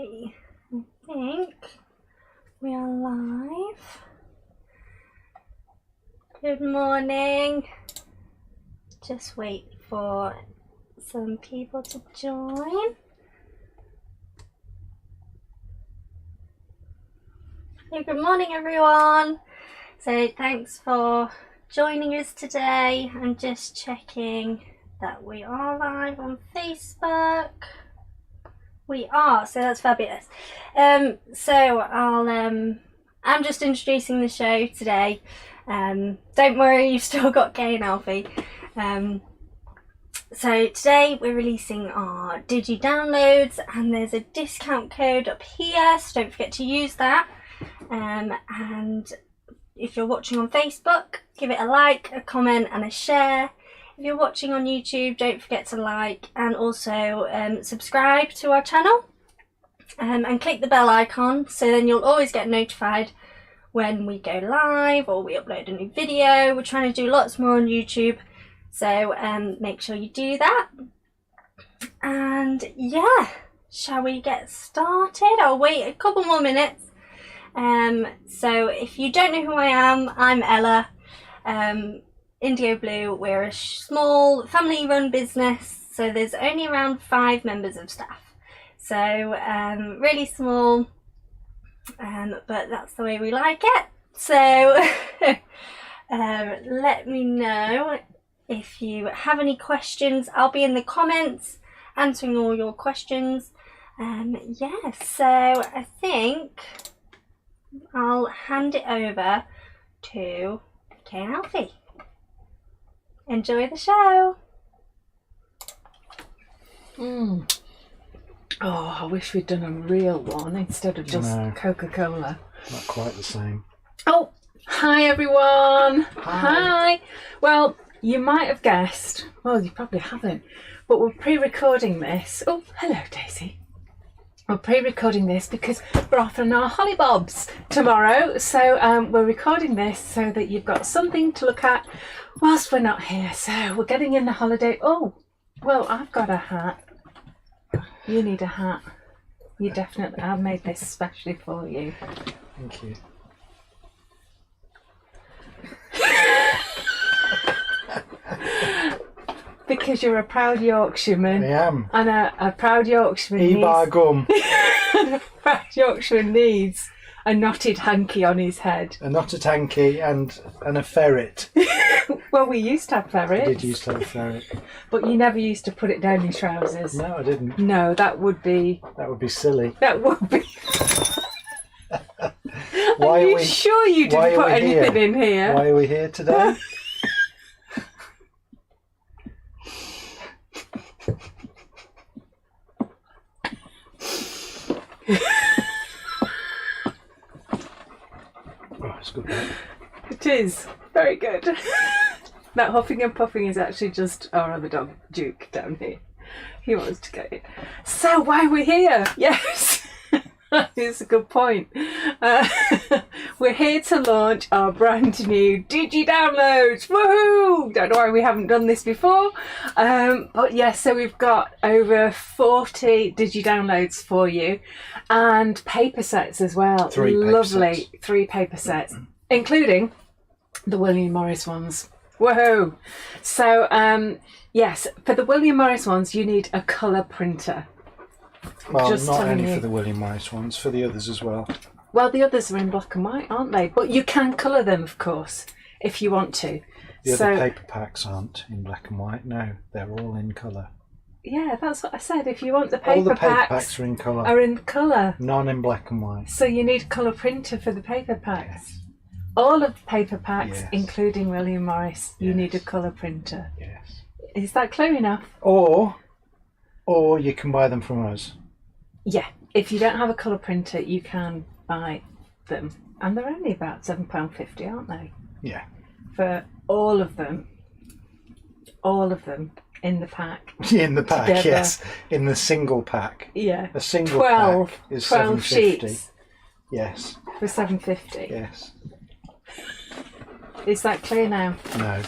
Okay, I think we are live. Good morning. Just wait for some people to join. Hey, good morning everyone. So thanks for joining us today. I'm just checking that we are live on Facebook. We are, so that's fabulous. I'm just introducing the show today. Don't worry, you've still got Kay and Alfie. So today we're releasing our Digi downloads, and there's a discount code up here, so don't forget to use that. And if you're watching on Facebook, give it a like, a comment and a share. If you're watching on YouTube, don't forget to like and also subscribe to our channel, and click the bell icon, so then you'll always get notified when we go live or we upload a new video. We're trying to do lots more on YouTube, so make sure you do that. And yeah, shall we get started? I'll wait a couple more minutes. So if you don't know who I am, I'm Ella. Indigo Blue, we're a small family run business, so there's only around 5 members of staff, so really small, but that's the way we like it. So let me know if you have any questions. I'll be in the comments answering all your questions. Yes, so I think I'll hand it over to Kay and Alfie. Enjoy the show. Oh, I wish we'd done a real one instead of just Coca-Cola. Not quite the same. Oh, hi everyone. Hi. Well, you might have guessed. Well, you probably haven't. But we're pre-recording this. Oh, hello, Daisy. We're pre-recording this because we're off on our hollybobs tomorrow. So we're recording this so that you've got something to look at whilst we're not here. So we're getting in the holiday. Oh, well, I've got a hat. You need a hat. You definitely, I made this especially for you. Thank you. Because you're a proud Yorkshireman. I am. And a proud Yorkshireman E-bar gum. a proud Yorkshireman needs a knotted hanky on his head. A knotted hanky and a ferret. Well, we used to have ferrets. I did used to have a ferret. But you never used to put it down your trousers. No, I didn't. No, that would be... That would be silly. That would be... Why are you sure you didn't put anything in here? Why are we here today? Oh, it's good. It is. Very good. That huffing and puffing is actually just our other dog, Duke, down here. He wants to get it. So why we're here? Yes. It's a good point. We're here to launch our brand new Digi downloads. Woohoo! Don't know why we haven't done this before. But yes, so we've got over 40 Digi downloads for you, and paper sets as well. 3 paper Lovely sets. 3 paper sets, including the William Morris ones. Woohoo! So yes, for the William Morris ones, you need a colour printer. Well, Just not telling only you. for the William Morris ones, for the others as well. Well, the others are in black and white, aren't they? But you can colour them, of course, if you want to. The other paper packs aren't in black and white. No, they're all in colour. Yeah, that's what I said. If you want the paper, All the paper packs are in colour. are in colour. None in black and white. So you need a colour printer for the paper packs. All of the paper packs, Yes. including William Morris, you Yes. need a colour printer. Yes. Is that clear enough? Or you can buy them from us. Yeah. If you don't have a colour printer, you can buy them. And they're only about £7.50, aren't they? Yeah. For all of them. All of them in the pack. In the pack, Together. yes. In the single pack. Yeah. A single 12, pack is 12 £7.50. sheets Yes. for £7.50. Yes. Is that clear now? No.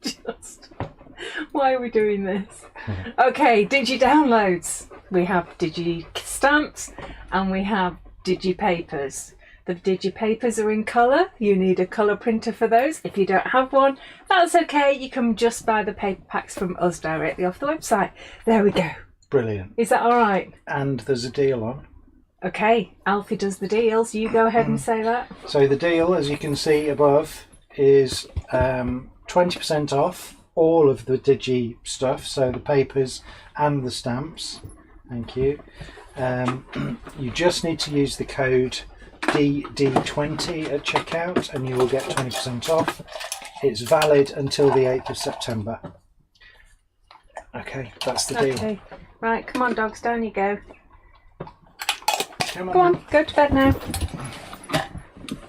Just, why are we doing this? Okay, Digi downloads. We have Digi Stamps and we have Digi Papers. The Digi Papers are in colour. You need a colour printer for those. If you don't have one, that's okay. You can just buy the paper packs from us directly off the website. There we go. Brilliant. Is that all right? And there's a deal on. Okay, Alfie does the deals. You go ahead and say that. So the deal, as you can see above, is 20% off all of the Digi stuff, so the papers and the stamps. Thank you. You just need to use the code DD20 at checkout and you will get 20% off. It's valid until the 8th of September. Okay, that's the deal. Okay, right, come on dogs, down you go. Come Go on. on, go to bed now.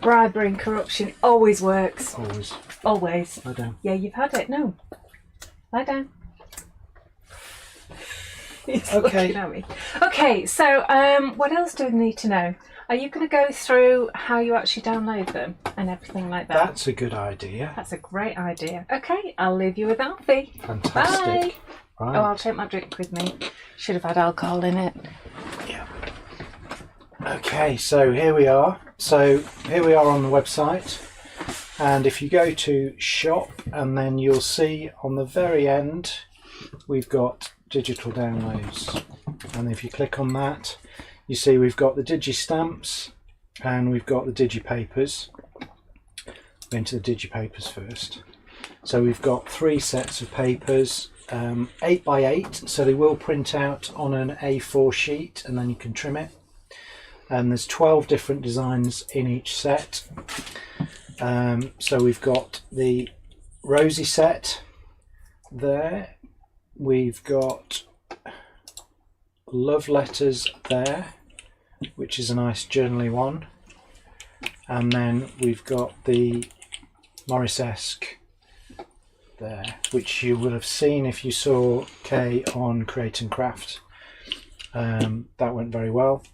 Bribery and corruption always works. Always. Always. Lie down. Yeah, you've had it. No. Lie down. He's Okay. looking at me. Okay, so what else do we need to know? Are you going to go through how you actually download them and everything like that? That's a good idea. That's a great idea. Okay, I'll leave you with Alfie. Fantastic. Bye. Right. Oh, I'll take my drink with me. Should have had alcohol in it. Yeah. Okay, so here we are. So here we are on the website, and if you go to shop, and then you'll see on the very end we've got digital downloads, and if you click on that, you see we've got the Digi Stamps and we've got the Digi Papers. Go into the Digi Papers first. So we've got 3 sets of papers, 8 by 8, so they will print out on an A4 sheet and then you can trim it. And there's 12 different designs in each set. So we've got the rosy set there. We've got love letters there, which is a nice journaly one. And then we've got the Morris-esque there, which you will have seen if you saw Kay on Create and Craft. That went very well.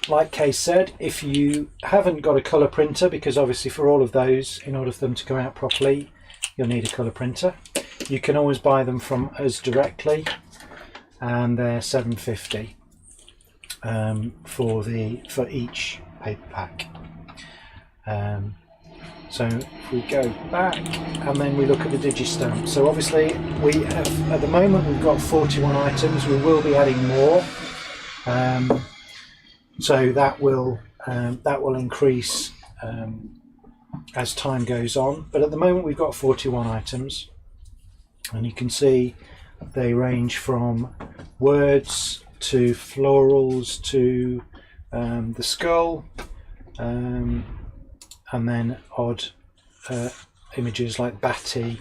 Like Kay said, if you haven't got a colour printer, because obviously for all of those, in order for them to come out properly, you'll need a colour printer. You can always buy them from us directly, and they're $7.50 for each paper pack. So if we go back and then we look at the Digi Stamp. So obviously we have, at the moment we've got 41 items. We will be adding more. So that will increase as time goes on, but at the moment we've got 41 items, and you can see they range from words to florals to the skull, and then odd images like Batty,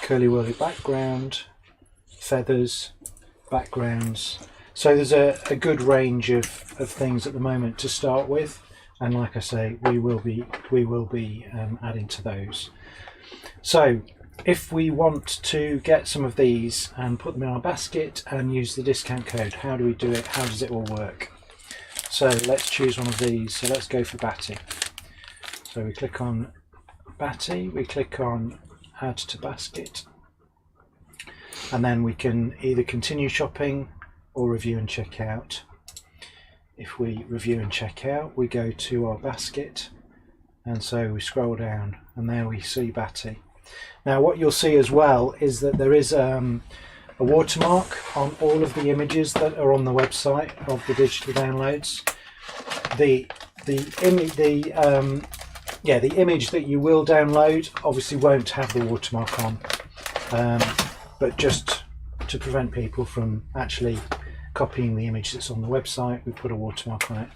curly whirly background, feathers, backgrounds. So there's a good range of things at the moment to start with, and like I say, we will be adding to those. So if we want to get some of these and put them in our basket and use the discount code, how do we do it? How does it all work? So let's choose one of these. So let's go for Batty. So we click on Batty, we click on Add to Basket, and then we can either continue shopping or review and check out. If we review and check out, we go to our basket, and so we scroll down, and there we see Batty. Now what you'll see as well is that there is a watermark on all of the images that are on the website of the digital downloads. The image that you will download obviously won't have the watermark on, but just to prevent people from actually copying the image that's on the website, we put a watermark on it.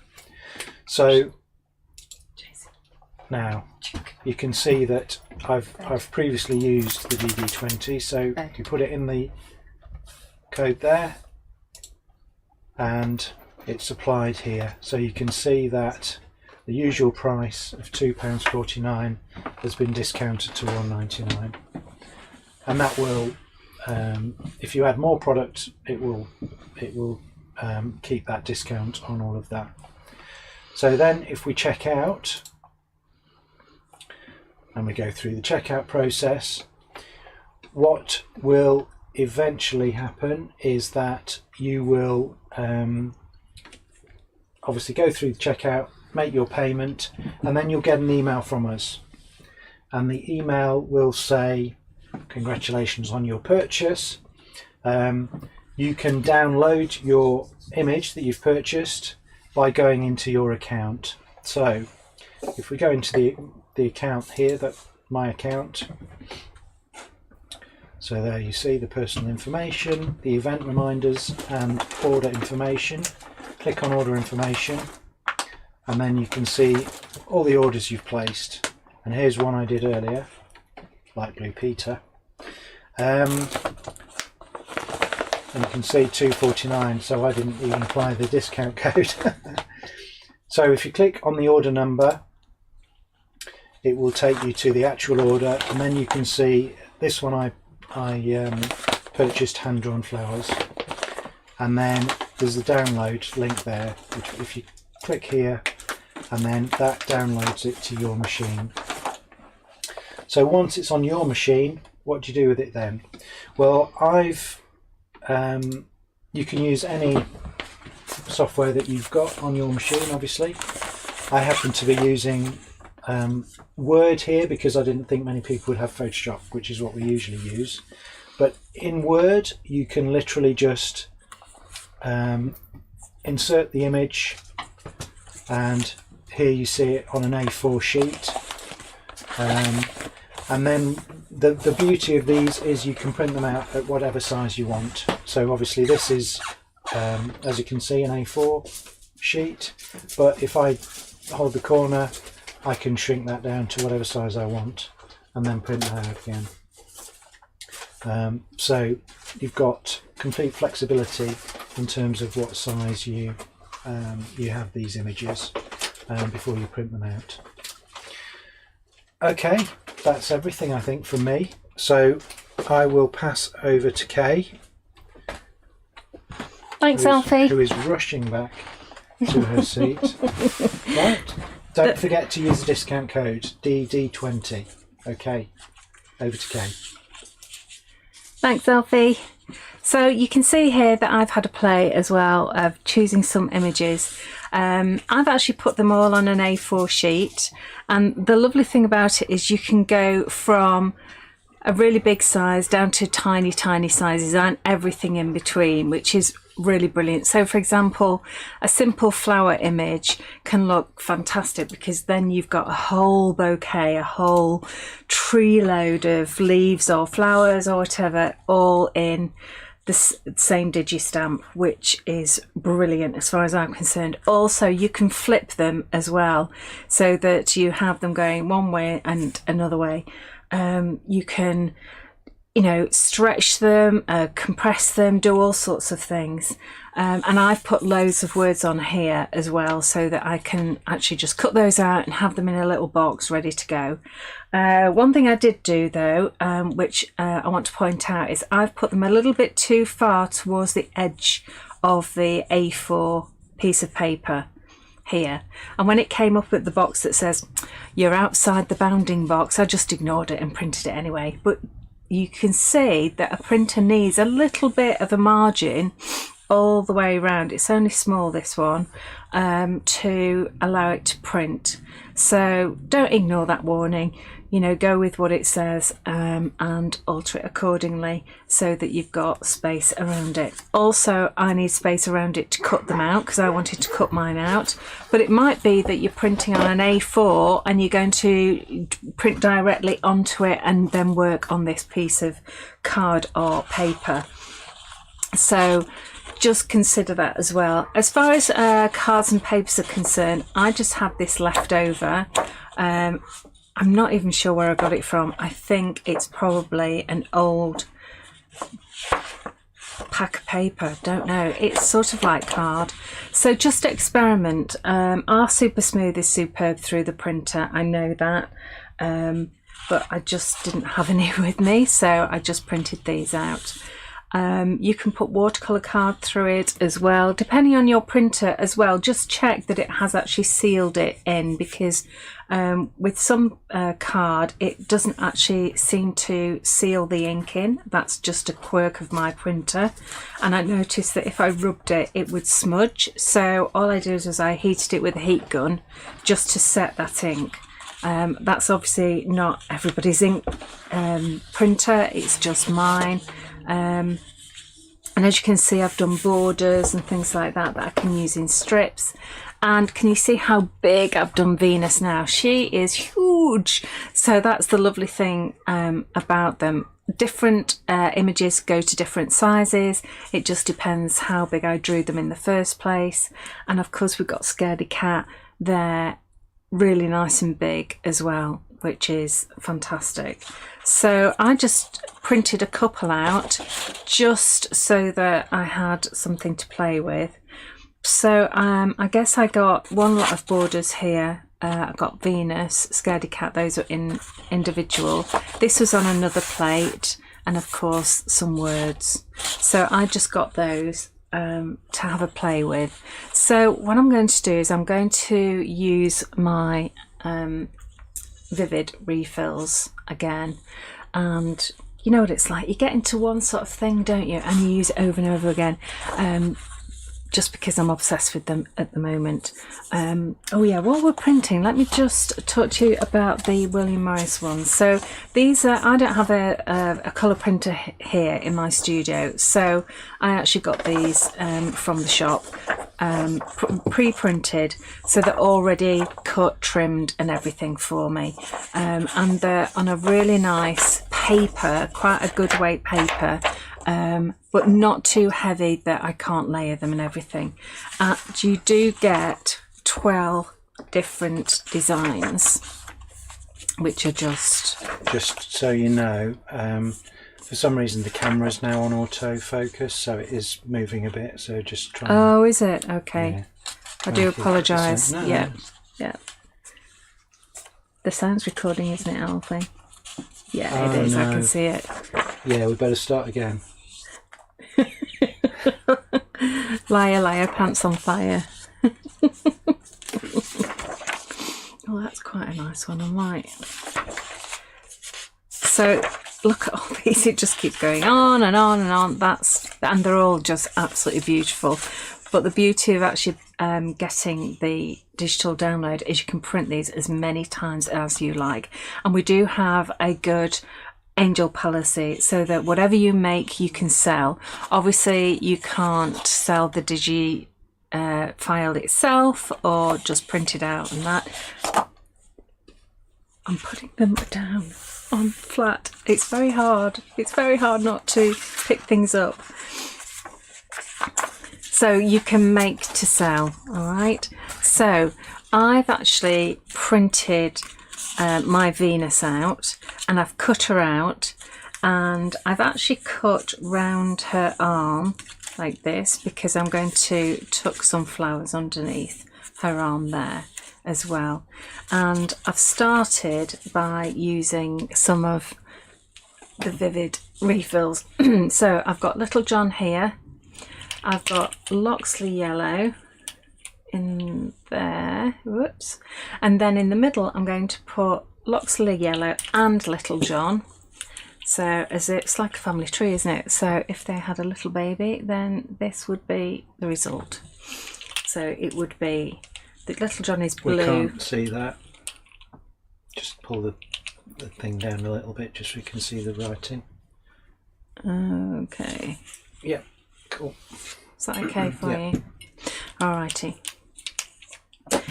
So now you can see that I've previously used the DD20, so you put it in the code there and it's applied here, so you can see that the usual price of £2.49 has been discounted to £1.99, and that will, if you add more product, it will keep that discount on all of that. So then if we check out and we go through the checkout process, what will eventually happen is that you will obviously go through the checkout, make your payment, and then you'll get an email from us. And the email will say, congratulations on your purchase. You can download your image that you've purchased by going into your account. So if we go into the account here, my account, so there you see the personal information, the event reminders and order information. Click on order information and then you can see all the orders you've placed. And here's one I did earlier, Light Blue Peter. And you can see £2.49, so I didn't even apply the discount code. So if you click on the order number, it will take you to the actual order, and then you can see this one I purchased hand-drawn flowers, and then there's the download link there, which if you click here, and then that downloads it to your machine. So once it's on your machine, what do you do with it then? Well, you can use any software that you've got on your machine, obviously. I happen to be using Word here because I didn't think many people would have Photoshop, which is what we usually use. But in Word, you can literally just insert the image, and here you see it on an A4 sheet. And then the beauty of these is you can print them out at whatever size you want. So obviously this is, as you can see, an A4 sheet, but if I hold the corner, I can shrink that down to whatever size I want and then print that out again. So you've got complete flexibility in terms of what size you have these images before you print them out. Okay, that's everything I think from me. So I will pass over to Kay. Thanks, Alfie. Who is rushing back to her seat. Right, don't forget to use the discount code DD20. Okay, over to Kay. Thanks, Alfie. So you can see here that I've had a play as well of choosing some images. I've actually put them all on an A4 sheet, and the lovely thing about it is you can go from a really big size down to tiny sizes and everything in between, which is really brilliant. So for example, a simple flower image can look fantastic because then you've got a whole bouquet, a whole tree load of leaves or flowers or whatever, all in the same Digi Stamp, which is brilliant as far as I'm concerned. Also, you can flip them as well so that you have them going one way and another way. You can, stretch them, compress them, do all sorts of things. And I've put loads of words on here as well so that I can actually just cut those out and have them in a little box ready to go. One thing I did do though, which I want to point out, is I've put them a little bit too far towards the edge of the A4 piece of paper here, and when it came up at the box that says you're outside the bounding box, I just ignored it and printed it anyway. But you can see that a printer needs a little bit of a margin all the way around. It's only small, this one, to allow it to print. So don't ignore that warning, go with what it says, and alter it accordingly so that you've got space around it. Also, I need space around it to cut them out because I wanted to cut mine out, but it might be that you're printing on an A4 and you're going to print directly onto it and then work on this piece of card or paper. So just consider that as well. As far as cards and papers are concerned, I just have this left over. I'm not even sure where I got it from. I think it's probably an old pack of paper, don't know. It's sort of like card. So just experiment. Our Super Smooth is superb through the printer, I know that. But I just didn't have any with me, so I just printed these out. You can put watercolour card through it as well, depending on your printer as well. Just check that it has actually sealed it in, because with some card it doesn't actually seem to seal the ink in. That's just a quirk of my printer, and I noticed that if I rubbed it, it would smudge. So all I did was I heated it with a heat gun just to set that ink. That's obviously not everybody's ink printer, it's just mine. And as you can see, I've done borders and things like that I can use in strips. And can you see how big I've done Venus now? She is huge. So that's the lovely thing about them. Different images go to different sizes. It just depends how big I drew them in the first place. And of course we've got Scaredy Cat. They're really nice and big as well, which is fantastic. So I just printed a couple out just so that I had something to play with. So I guess I got one lot of borders here. I got Venus, Scaredy Cat, those are in individual. This was on another plate, and of course some words. So I just got those to have a play with. So what I'm going to do is I'm going to use my vivid refills again, and you know what it's like, you get into one sort of thing, don't you, and you use it over and over again, just because I'm obsessed with them at the moment. Oh yeah, while we're printing, let me just talk to you about the William Morris ones. So these are, I don't have a colour printer here in my studio, so I actually got these from the shop, pre-printed, so they're already cut, trimmed and everything for me, and they're on a really nice paper, quite a good weight paper, but not too heavy that I can't layer them and everything. You do get 12 different designs, which are just so you know, for some reason the camera's now on autofocus, so it is moving a bit, so just try. Oh, is it? Okay. Yeah. I do Thank you. apologise. No, Yeah, no. yeah. The sound's recording, isn't it, Alfie? Yeah, Oh, it is. I no. can see it. Yeah, we better start again. Liar, liar, pants on fire. Oh, that's quite a nice one. I'm right. So look at all these. It just keeps going on and on and on. And they're all just absolutely beautiful. But the beauty of actually getting the digital download is you can print these as many times as you like. And we do have a good angel policy, so that whatever you make you can sell. Obviously you can't sell the Digi file itself or just print it out and that. I'm putting them down on flat. It's very hard. It's very hard not to pick things up. So you can make to sell, all right? So I've actually printed my Venus out, and I've cut her out, and I've actually cut round her arm like this, because I'm going to tuck some flowers underneath her arm there as well. And I've started by using some of the vivid refills. So I've got Little John here, I've got Loxley Yellow in there, whoops, and then in the middle I'm going to put Loxley Yellow and Little John. So as it's like a family tree, isn't it? So if they had a little baby, then this would be the result. So it would be, the Little John is blue. We can't see that. Just pull the thing down a little bit just so we can see the writing. Okay. Yeah, cool. Is that okay for Yeah. you? Alrighty.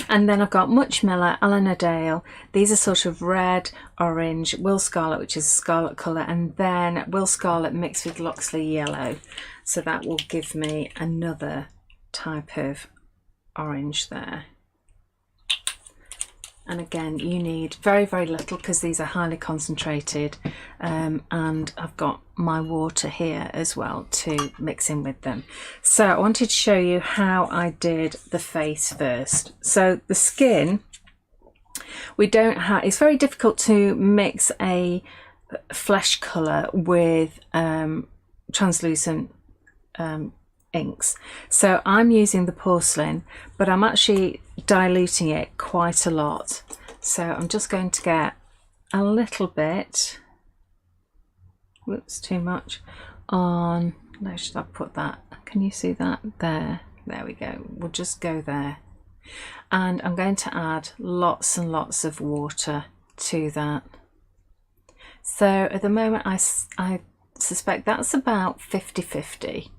And then I've got Much Miller, Eleanor Dale. These are sort of red, orange, Will Scarlet, which is a scarlet colour, and then Will Scarlet mixed with Loxley Yellow. So that will give me another type of orange there. And again, you need very, very little because these are highly concentrated, and I've got my water here as well to mix in with them. So I wanted to show you how I did the face first. So the skin, we don't have, it's very difficult to mix a flesh colour with translucent inks. So I'm using the porcelain, but I'm actually diluting it quite a lot. So I'm just going to get a little bit, whoops, too much, on, where should I put that? Can you see that? There we go. We'll just go there. And I'm going to add lots and lots of water to that. So at the moment I suspect that's about 50-50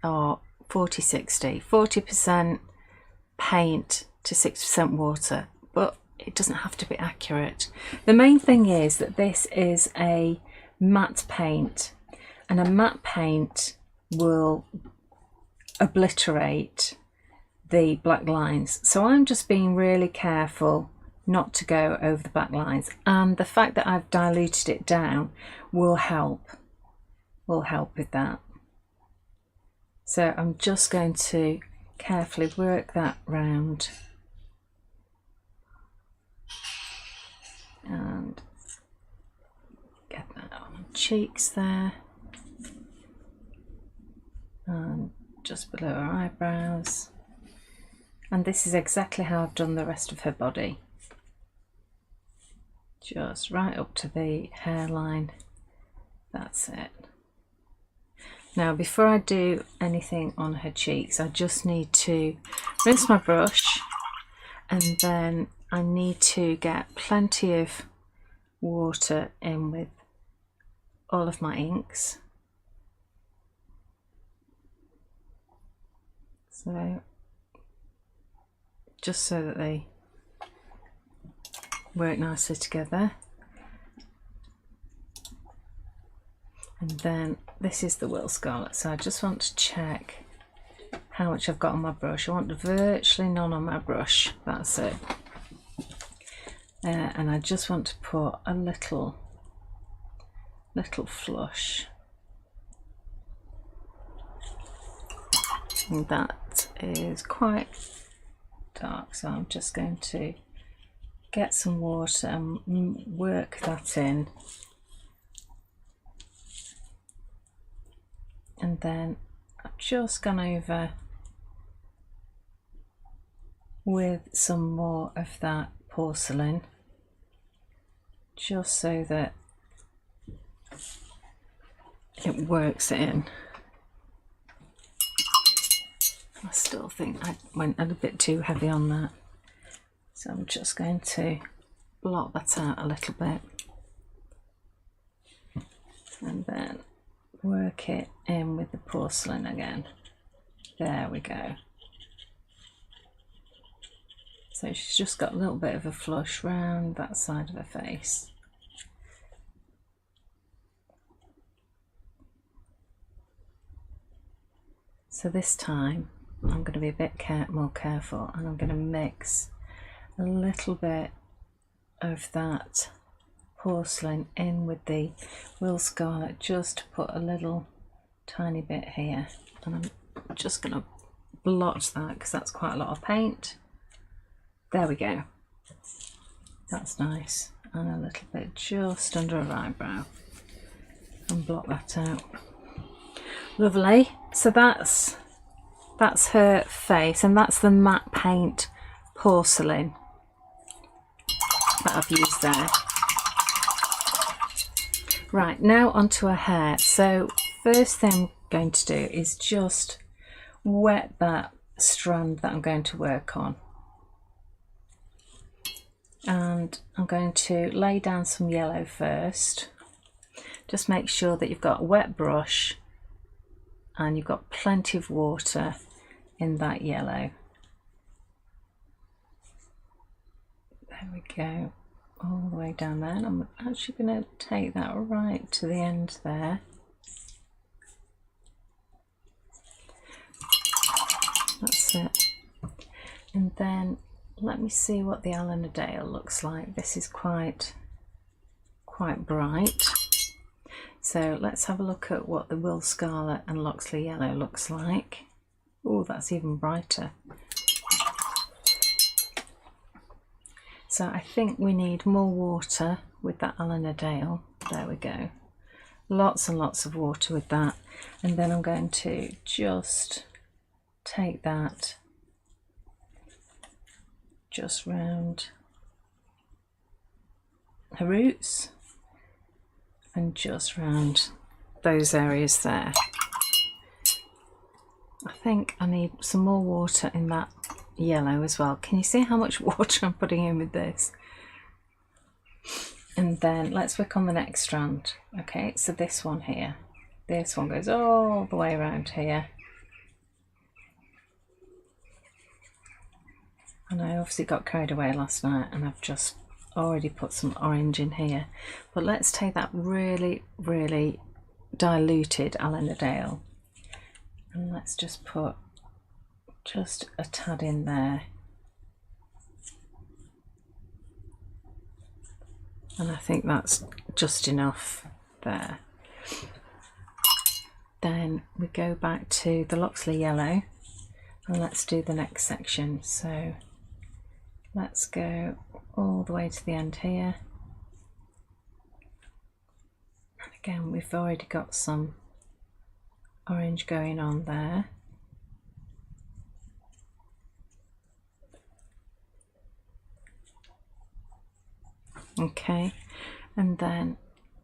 or 40-60, 40% paint to 60% water, but it doesn't have to be accurate. The main thing is that this is a matte paint, and a matte paint will obliterate the black lines. So I'm just being really careful not to go over the black lines, and the fact that I've diluted it down will help with that. So I'm just going to carefully work that round and get that on the cheeks there and just below her eyebrows. And this is exactly how I've done the rest of her body. Just right up to the hairline. That's it. Now, before I do anything on her cheeks, I just need to rinse my brush, and then I need to get plenty of water in with all of my inks. So, just so that they work nicely together. And then this is the Will Scarlet, so I just want to check how much I've got on my brush. I want virtually none on my brush, that's it. And I just want to put a little flush. And that is quite dark, so I'm just going to get some water and work that in. And then I've just gone over with some more of that porcelain, just so that it works in. I still think I went a little bit too heavy on that, so I'm just going to blot that out a little bit and then work it in with the porcelain again. There we go. So she's just got a little bit of a flush round that side of her face. So this time I'm going to be a bit more careful, and I'm going to mix a little bit of that porcelain in with the Will Scarlet, just to put a little tiny bit here, and I'm just going to blotch that because that's quite a lot of paint. There we go, that's nice, and a little bit just under her eyebrow, and blot that out. Lovely. So that's her face, and that's the matte paint porcelain that I've used there. Right, now onto her hair. So first thing I'm going to do is just wet that strand that I'm going to work on, and I'm going to lay down some yellow first. Just make sure that you've got a wet brush and you've got plenty of water in that yellow. There we go, all the way down there, and I'm actually going to take that right to the end there. That's it. And then let me see what the Alan-a-Dale looks like. This is quite bright. So let's have a look at what the Will Scarlet and Loxley Yellow looks like. Oh, that's even brighter. So I think we need more water with that Alan-a-Dale. There we go. lots and lots of water with that, and then I'm going to just take that just round her roots and just round those areas there. I think I need some more water in that yellow as well. Can you see how much water I'm putting in with this? And then let's work on the next strand. Okay, so this one here, this one goes all the way around here. And I obviously got carried away last night and I've just already put some orange in here. But let's take that really, really diluted Allanadale and let's just put just a tad in there. And I think that's just enough there. Then we go back to the Loxley yellow and let's do the next section. So let's go all the way to the end here. And again, we've already got some orange going on there. Okay, and then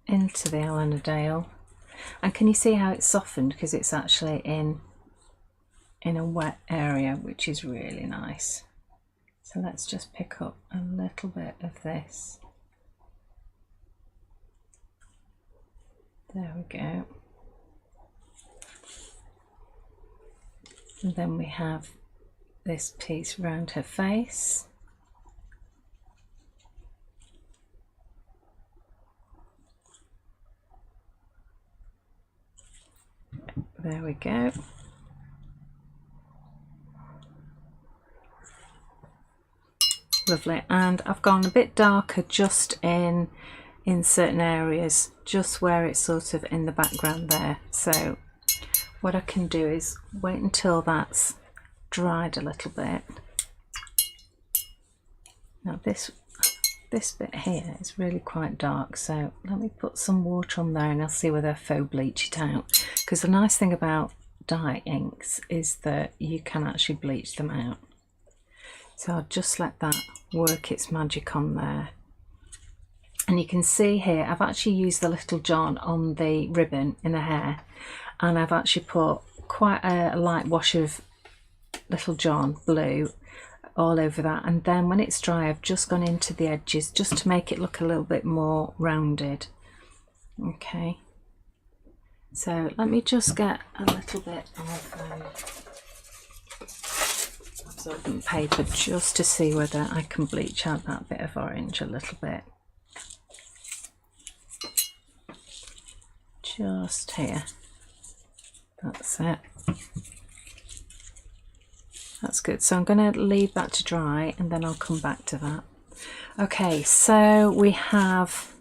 into the Allanadale. And can you see how it's softened because it's actually in a wet area, which is really nice. So let's just pick up a little bit of this. There we go. And then we have this piece around her face. There we go. Lovely. And I've gone a bit darker just in certain areas, just where it's sort of in the background there. So what I can do is wait until that's dried a little bit. Now this bit here is really quite dark, so let me put some water on there and I'll see whether I faux bleach it out. Because the nice thing about dye inks is that you can actually bleach them out. So I'll just let that work its magic on there. And you can see here I've actually used the Little John on the ribbon in the hair, and I've actually put quite a light wash of Little John blue all over that, and then when it's dry I've just gone into the edges just to make it look a little bit more rounded. Okay, so let me just get a little bit of absorbent paper just to see whether I can bleach out that bit of orange a little bit. Just here, that's it. That's good. So I'm going to leave that to dry and then I'll come back to that. Okay, so we have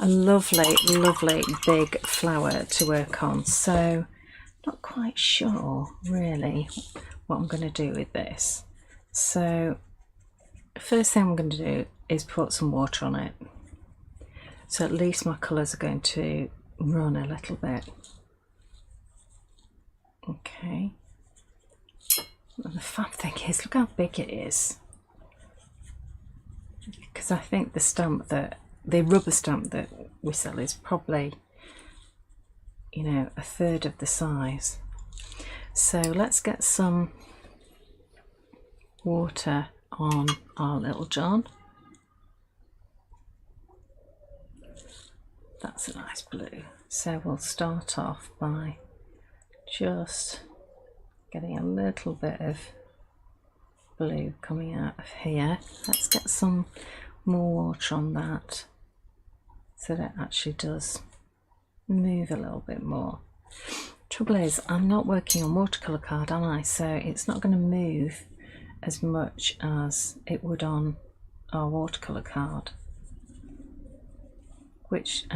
a lovely, lovely big flower to work on. So not quite sure really what I'm going to do with this. So first thing I'm going to do is put some water on it. So at least my colours are going to run a little bit. Okay. And the fab thing is, look how big it is. Because I think the rubber stamp that we sell is probably, you know, a third of the size. So let's get some water on our Little John. That's a nice blue. So we'll start off by just getting a little bit of blue coming out of here. Let's get some more water on that so that it actually does move a little bit more. Trouble is, I'm not working on watercolour card, am I? So it's not going to move as much as it would on our watercolour card, which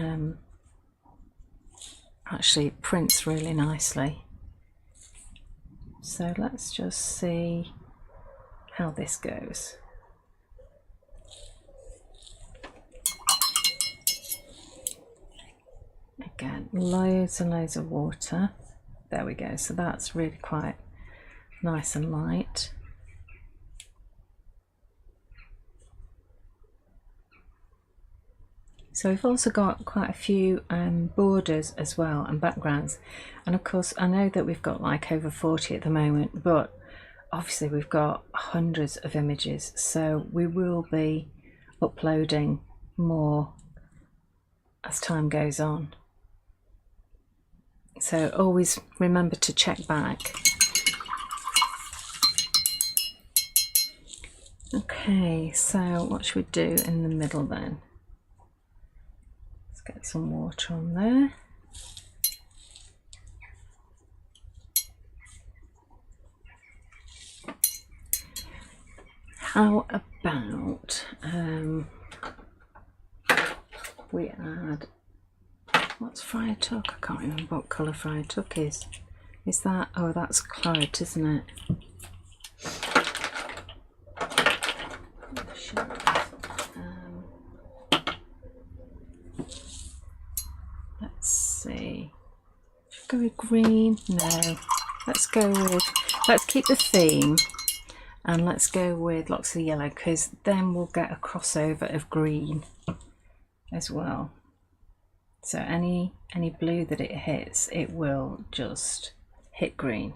actually prints really nicely. So let's just see how this goes. again, loads and loads of water. There we go. So that's really quite nice and light. So we've also got quite a few borders as well and backgrounds, and of course I know that we've got like over 40 at the moment, but obviously we've got hundreds of images, so we will be uploading more as time goes on. So always remember to check back. Okay, so what should we do in the middle then? Get some water on there. How about we add, what's Friar Tuck? I can't remember what colour Friar Tuck is. Is that, oh, that's claret, isn't it? Let's see. Should we go with green? No. Let's keep the theme and let's go with lots of yellow, because then we'll get a crossover of green as well. So any blue that it hits, it will just hit green,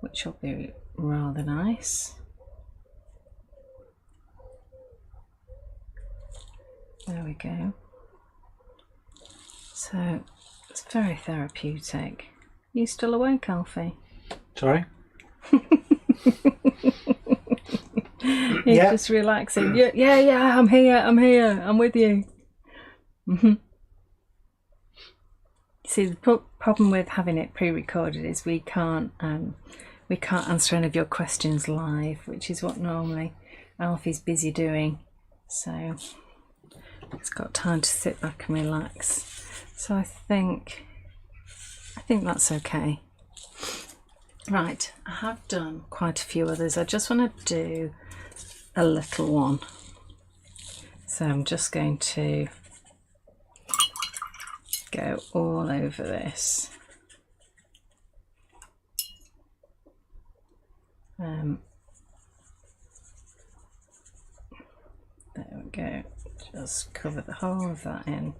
which will be rather nice. There we go. So it's very therapeutic. You still awake, Alfie? Sorry? He's just relaxing. Yeah, I'm here, I'm with you. See, the problem with having it pre-recorded is we can't answer any of your questions live, which is what normally Alfie's busy doing. So it's got time to sit back and relax. So I think that's okay. Right, I have done quite a few others. I just want to do a little one. So I'm just going to go all over this. There we go. Just cover the whole of that in.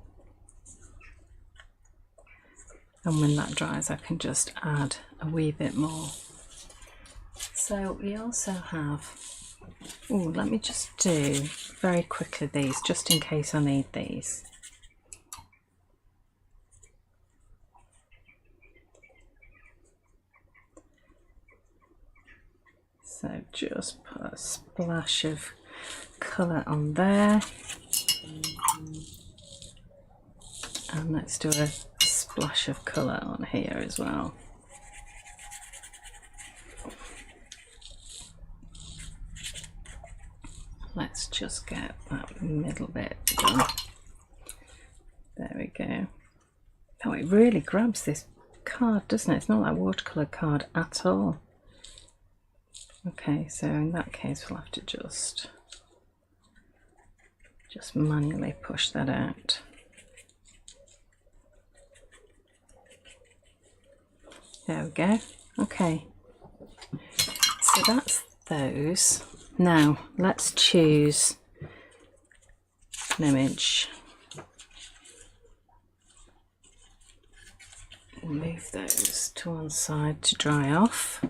And when that dries, I can just add a wee bit more. So we also have, oh, let me just do very quickly these, just in case I need these. So just put a splash of colour on there. And let's do a splash of colour on here as well. Let's just get that middle bit done. There we go. Oh, it really grabs this card, doesn't it? It's not like watercolour card at all. Okay, so in that case we'll have to just manually push that out. There we go. Okay, so that's those. Now let's choose an image. Move those to one side to dry off.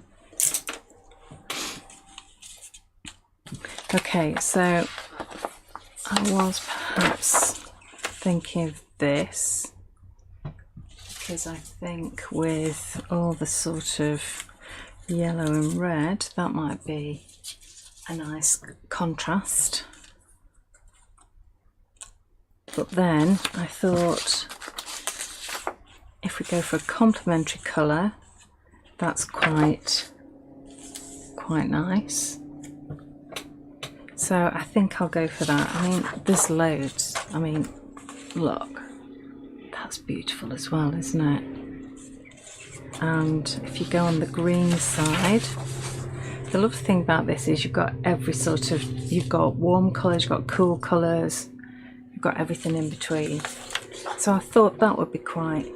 Okay, so I was perhaps thinking of this, because I think with all the sort of yellow and red, that might be a nice contrast. But then I thought if we go for a complementary colour, that's quite nice. So I think I'll go for that. I mean, there's loads. I mean, look, that's beautiful as well, isn't it? And if you go on the green side, the lovely thing about this is you've got every sort of, you've got warm colours, you've got cool colours, you've got everything in between. So I thought that would be quite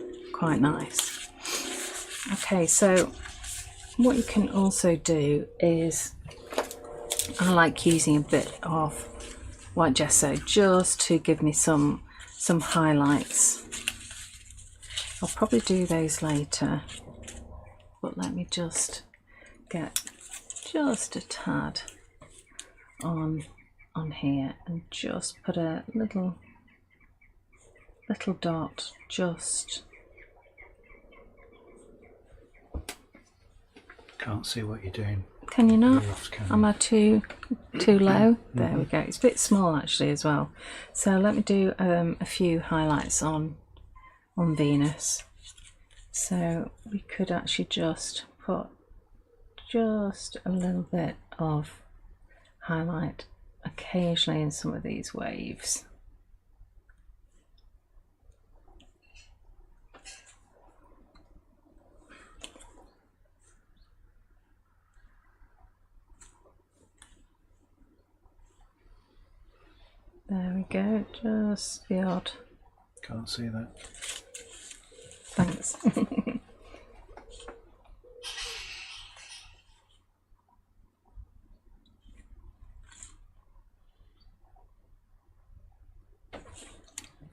nice. Okay, so what you can also do is, I like using a bit of white gesso just to give me some highlights. I'll probably do those later, but let me just get just a tad on here and just put a little dot just. Can't see what you're doing. Can you not? You're off camera. Am I too low? There we go. It's a bit small actually as well. So let me do a few highlights on Venus. So we could actually just put just a little bit of highlight occasionally in some of these waves. There we go, just the odd. Can't see that. Thanks.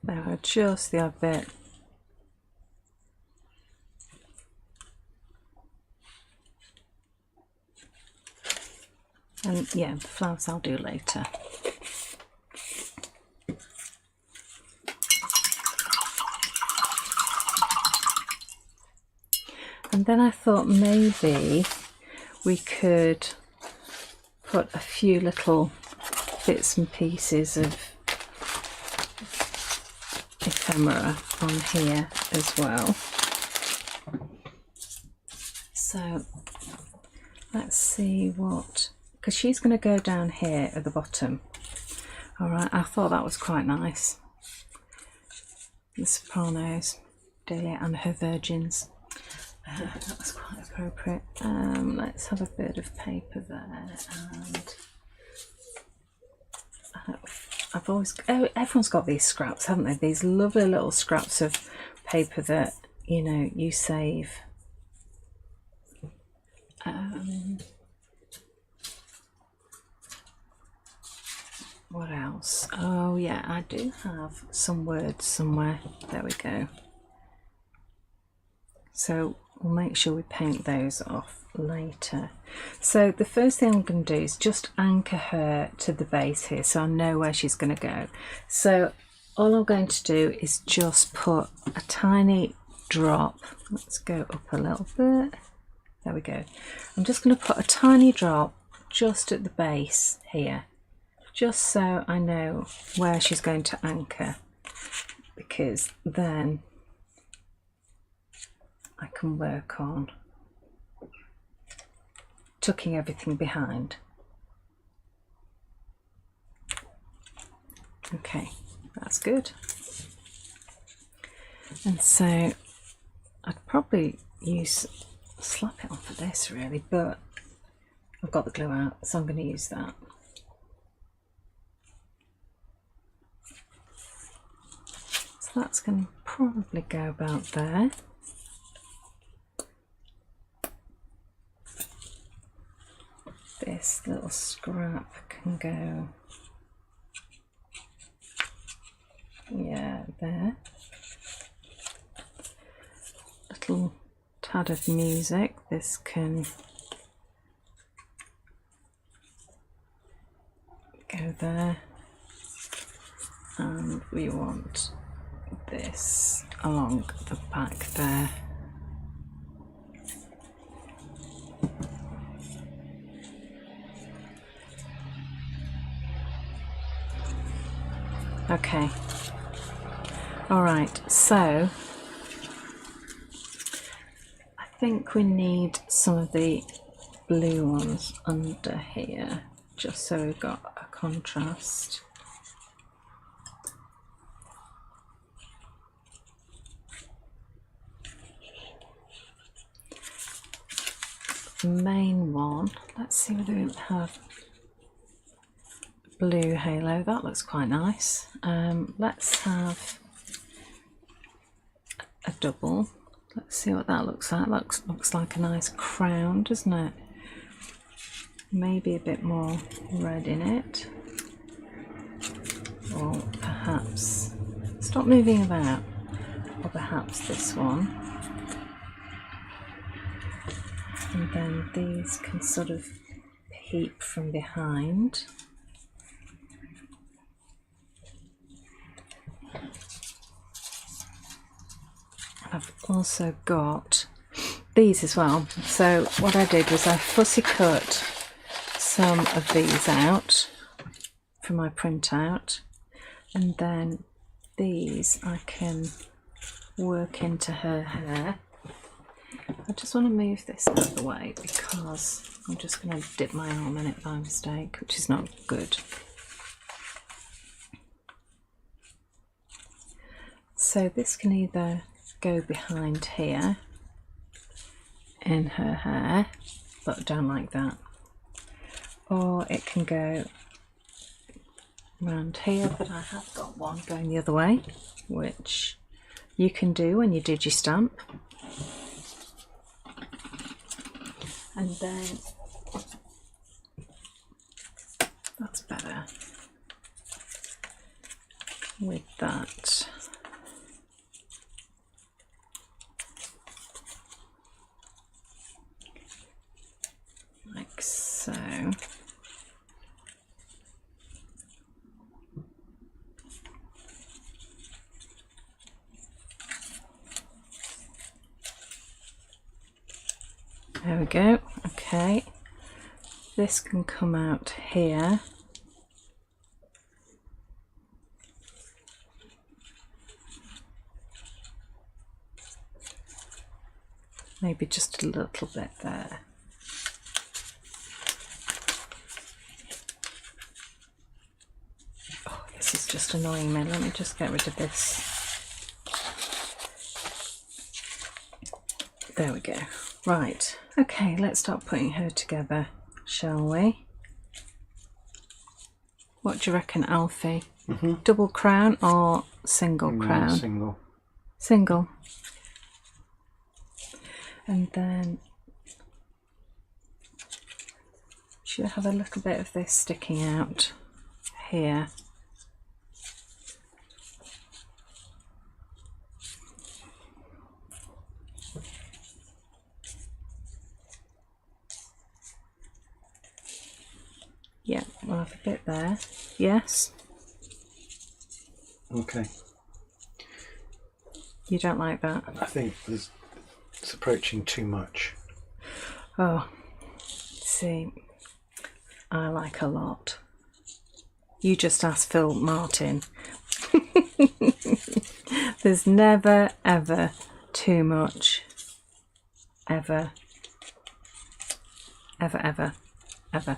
There, just the odd bit. And yeah, the flowers I'll do later. And then I thought maybe we could put a few little bits and pieces of ephemera on here as well. So let's see what, because she's going to go down here at the bottom. All right, I thought that was quite nice. The sopranos, Dahlia and her virgins. That was quite appropriate. Let's have a bit of paper there, and I've always, everyone's got these scraps, haven't they? These lovely little scraps of paper that, you know, you save. What else? Oh yeah, I do have some words somewhere. There we go. So we'll make sure we paint those off later. So the first thing I'm going to do is just anchor her to the base here so I know where she's going to go. So all I'm going to do is just put a tiny drop. Let's go up a little bit. There we go. I'm just going to put a tiny drop just at the base here, just so I know where she's going to anchor, because then I can work on tucking everything behind. Okay, that's good. And so I'd probably slap it on for this really, but I've got the glue out, so I'm going to use that. So that's going to probably go about there. This little scrap can go, yeah, there. Little tad of music, this can go there, and we want this along the back there. Okay, all right, so I think we need some of the blue ones under here, just so we've got a contrast. The main one, let's see whether we have blue halo. That looks quite nice. Let's have a double. Let's see what that looks like. Looks like a nice crown, doesn't it? Maybe a bit more red in it. Or perhaps, stop moving about, or perhaps this one. And then these can sort of peep from behind. I've also got these as well. So what I did was I fussy cut some of these out for my printout, and then these I can work into her hair. I just want to move this out of the way because I'm just going to dip my arm in it by mistake, which is not good. So this can either go behind here in her hair, but don't like that, or it can go around here, but I have got one going the other way, which you can do when you Digi Stamp. And then that's better with that. Like so. There we go. Okay, this can come out here. Maybe just a little bit there. Oh, this is just annoying me. Let me just get rid of this. There we go. Right, okay, let's start putting her together, shall we? What do you reckon, Alfie? Double crown or single crown? Single. Single. And then she'll have a little bit of this sticking out here. Yeah, we'll have a bit there. Yes? Okay. You don't like that? I think it's approaching too much. Oh, see, I like a lot. You just ask Phil Martin. There's never, ever too much. Ever. Ever, ever, ever.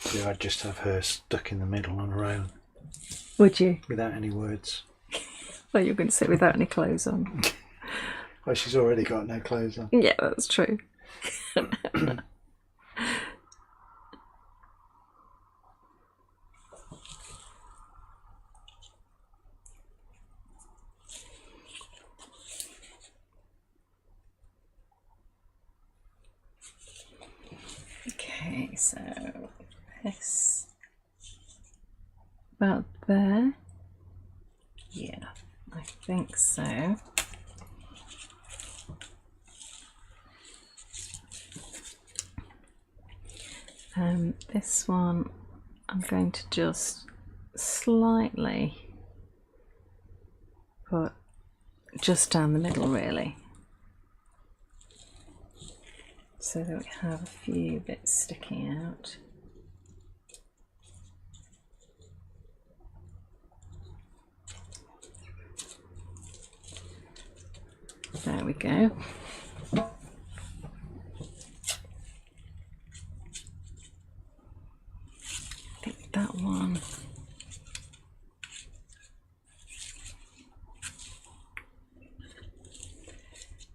So I'd just have her stuck in the middle on her own. Would you? Without any words. Well, you're going to sit without any clothes on. Well, she's already got no clothes on. Yeah, that's true. Okay, so this about there. Yeah, I think so. This one I'm going to just slightly put just down the middle, really, so that we have a few bits sticking out. There we go. I think that one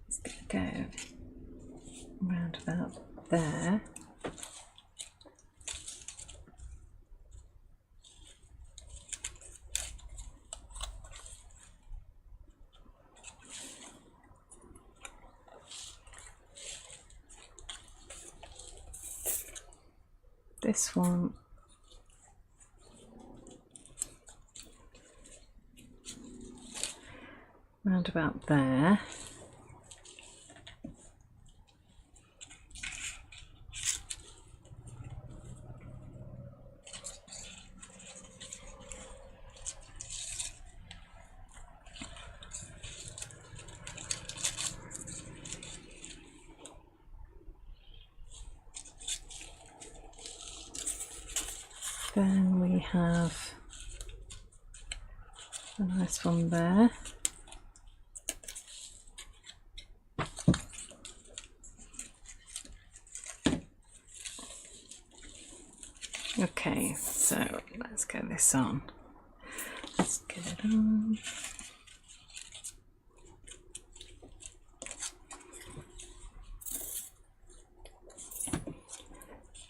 is going to go round about there. this one. Round about there. Then we have a nice one there. Okay, so let's get this on. Let's get it on.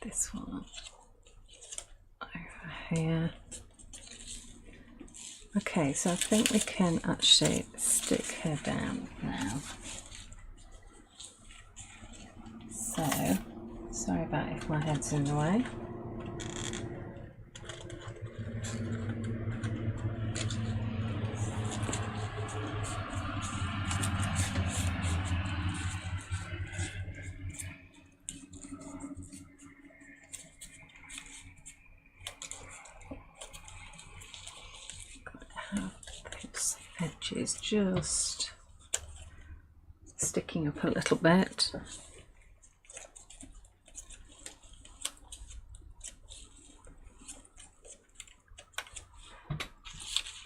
This one over here. Okay, so I think we can actually stick her down now. So, sorry about if my head's in the way. Those edges just sticking up a little bit.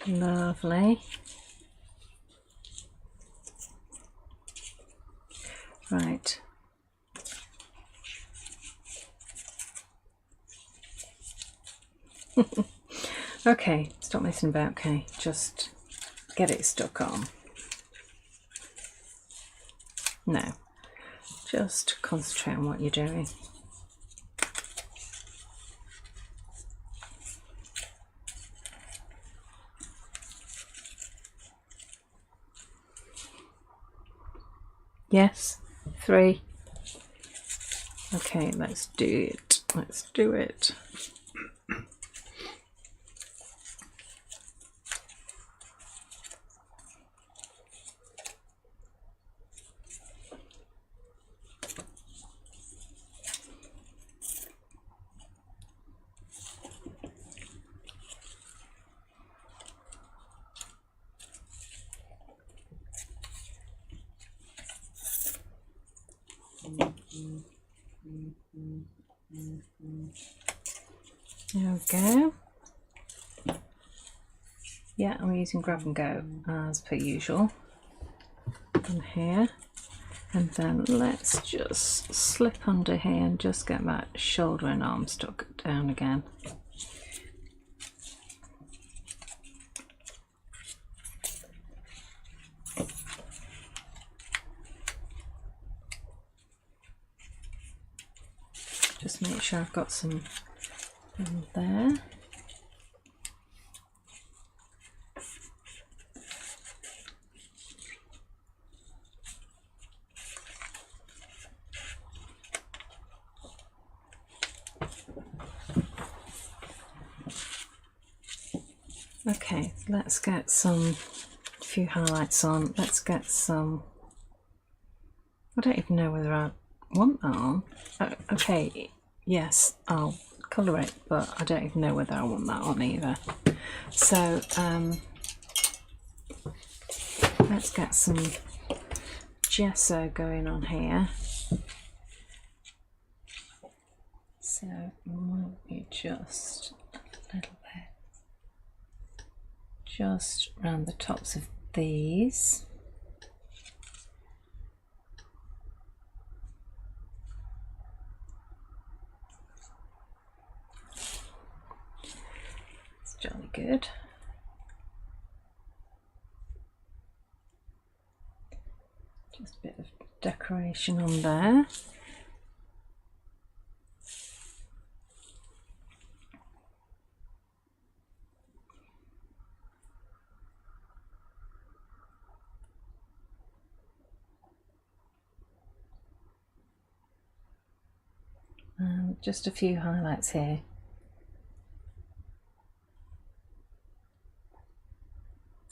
Lovely. Right. Okay, stop messing about, okay? Just get it stuck on. No, just concentrate on what you're doing. Yes, 3. Okay, let's do it. Let's do it. There we go. Yeah, I'm using grab and go as per usual on here, and then let's just slip under here and just get that shoulder and arm stuck down again. Just make sure I've got some in there. Okay, let's get some few highlights on. Let's get some. I don't even know whether I want that on. Okay, yes, I'll colour it, but I don't even know whether I want that on either. So let's get some gesso going on here. So might be just a little bit, just around the tops of these. It's jolly good. Just a bit of decoration on there. And just a few highlights here.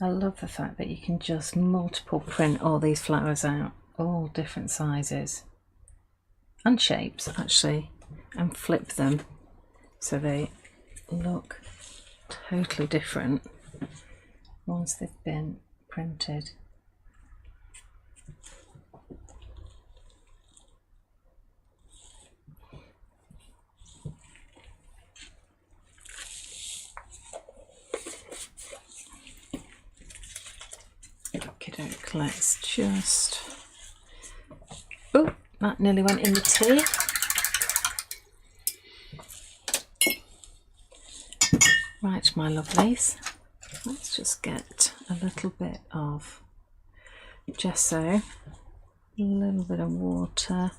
I love the fact that you can just multiple print all these flowers out, all different sizes and shapes actually, and flip them so they look totally different once they've been printed. Okey-doke, let's just... Oh, that nearly went in the tea. Right, my lovelies, let's just get a little bit of gesso, a little bit of water,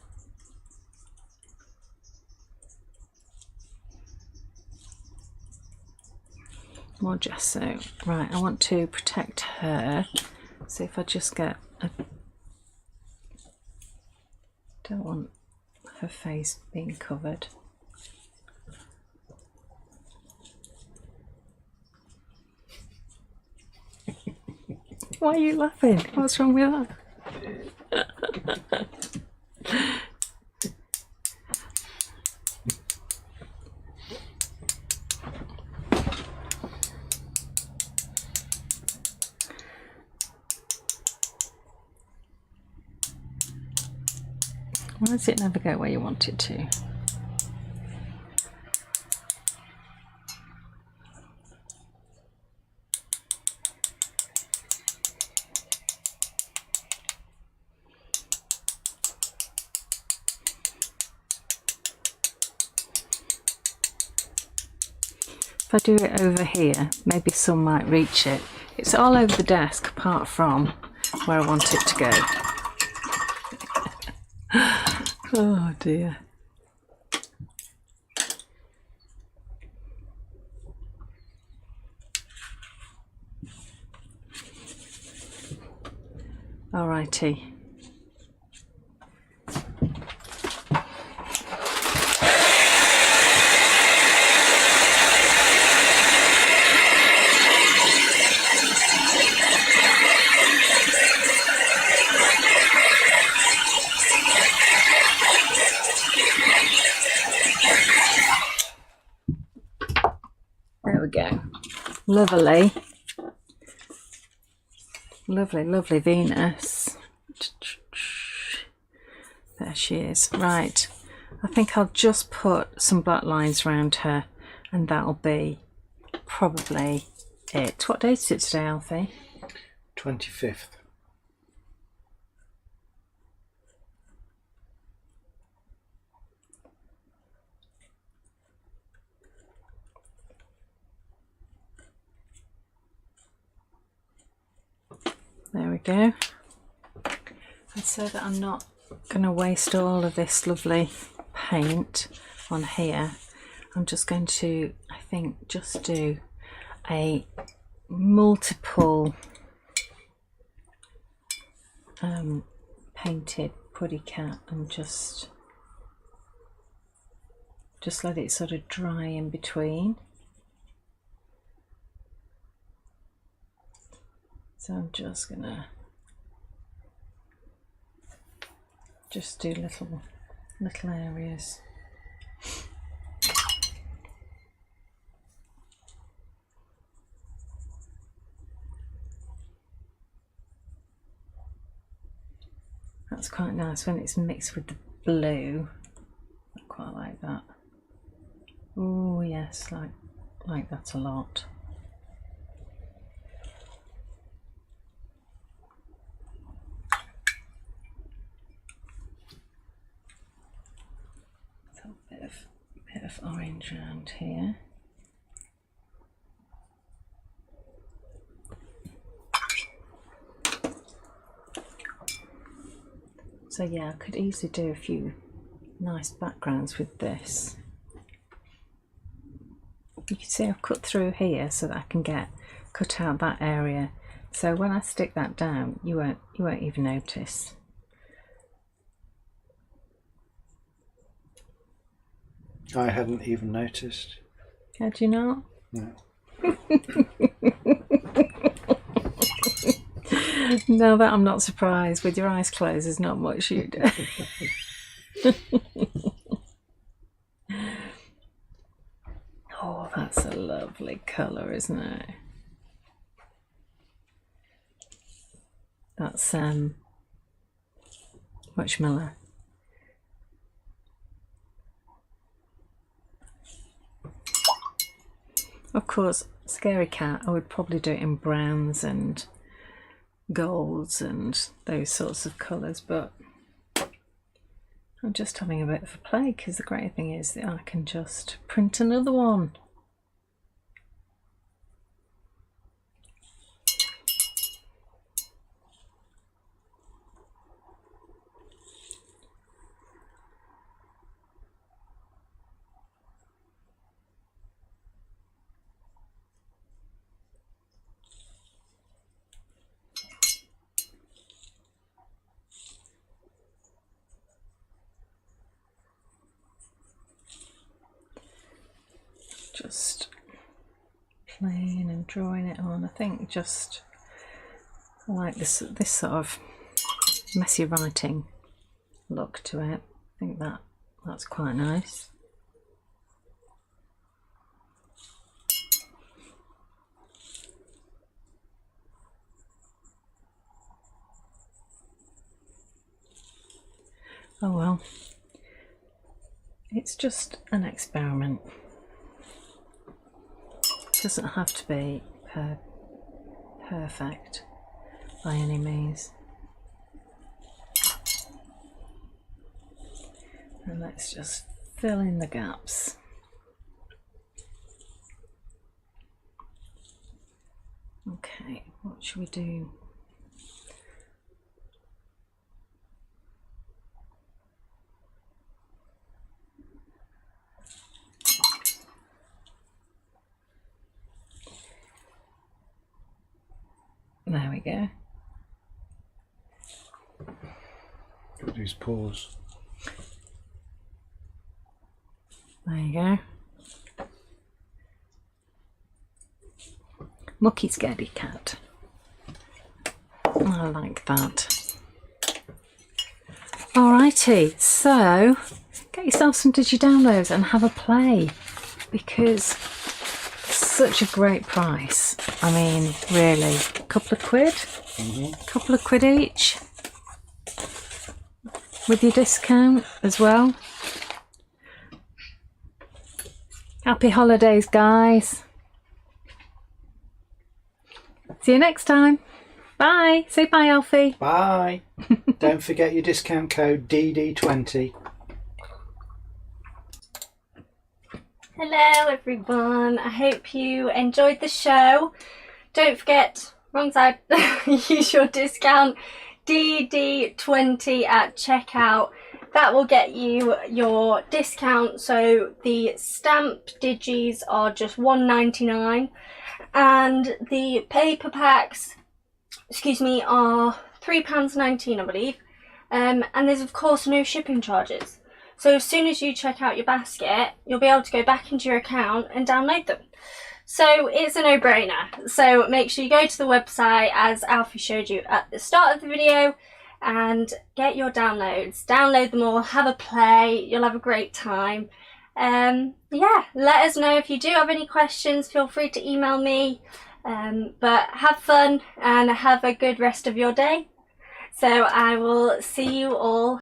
more gesso. Right, I want to protect her, so if I just get a... don't want her face being covered. Why are you laughing? What's wrong with that? Why does it never go where you want it to? If I do it over here, maybe some might reach it. It's all over the desk apart from where I want it to go. Oh dear. Alrighty. There we go. Lovely. Lovely, lovely Venus. There she is. Right. I think I'll just put some black lines around her and that'll be probably it. What date is it today, Alfie? 25th. There we go. And so that I'm not going to waste all of this lovely paint on here, I'm just going to, I think, just do a multiple painted puddy cat and just let it sort of dry in between. So I'm just gonna just do little areas. That's quite nice when it's mixed with the blue. I quite like that. Oh yes, like that a lot. Bit of orange around here. So yeah, I could easily do a few nice backgrounds with this. You can see I've cut through here so that I can cut out that area. So when I stick that down, you won't even notice. I hadn't even noticed. Had you not? No. No, that I'm not surprised. With your eyes closed, there's not much you do. Oh, that's a lovely colour, isn't it? That's Muchmiller. Of course, Scary Cat, I would probably do it in browns and golds and those sorts of colours, but I'm just having a bit of a play because the great thing is that I can just print another one. Just playing and drawing it on. I think just I like this sort of messy writing look to it. I think that's quite nice. Oh well, it's just an experiment. It doesn't have to be perfect by any means. And let's just fill in the gaps. Okay, what should we do? There we go. Got these paws. There you go. Mucky Scaredy Cat. I like that. Alrighty, so get yourself some Digi downloads and have a play, because it's such a great price. I mean, really, a couple of quid, couple of quid each, with your discount as well. Happy holidays, guys. See you next time. Bye. Say bye, Alfie. Bye. Don't forget your discount code DD20. Hello everyone, I hope you enjoyed the show. Don't forget, wrong side, use your discount DD20 at checkout. That will get you your discount. So the stamp digis are just £1.99 and the paper packs, are £3.19 I believe. And there's of course no shipping charges. So as soon as you check out your basket, you'll be able to go back into your account and download them. So it's a no-brainer. So make sure you go to the website as Alfie showed you at the start of the video and get your downloads. Download them all, have a play, you'll have a great time. Yeah, let us know if you do have any questions, feel free to email me. But have fun and have a good rest of your day. So I will see you all